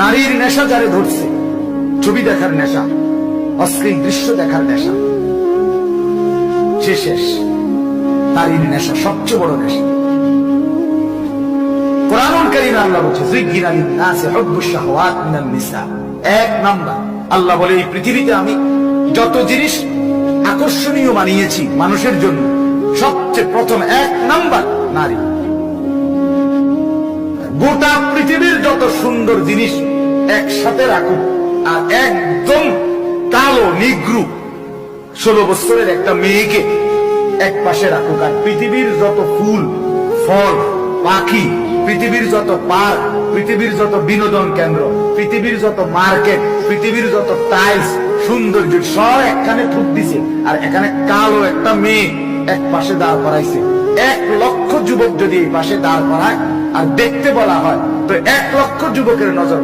নারীর নেশা যারে ধরছে, ছবি দেখার নেশা, অশ্লীল দৃশ্য দেখার নেশা, সে শেষ। নারীর নেশা সবচেয়ে বড় নেশা। কোরআনুল কারীমে আল্লাহ বলছে, যুয়্যিনা লিন-নাসি হুব্বুশ শাহাওয়াত মিনান নিসা। এক নাম্বার আল্লাহ বলে, এই পৃথিবীতে আমি যত জিনিস আকর্ষণীয় বানিয়েছি মানুষের জন্য, সবচেয়ে প্রথম এক নাম্বার নারী। গোটা পৃথিবীর যত সুন্দর জিনিস একসাথে রাখুন, আর একদম কালো নিগ্রু 16 বছরের একটা মেয়েকে এক পাশে রাখুক, আর পৃথিবীর যত ফুল, ফল, পাখি, পৃথিবীর যত পার্ক, পৃথিবীর যত বিনোদন কেন্দ্র, পৃথিবীর যত মার্কেট, পৃথিবীর যত টাইলস, সৌন্দর্য সব একখানে ঠুক দিছে, আর এখানে কালো একটা মেয়ে এক পাশে দাঁড় করাইছে। 1 লক্ষ যুবক যদি এই পাশে দাঁড় করায় আর দেখতে বলা হয়, তো 1 লক্ষ যুবকের নজর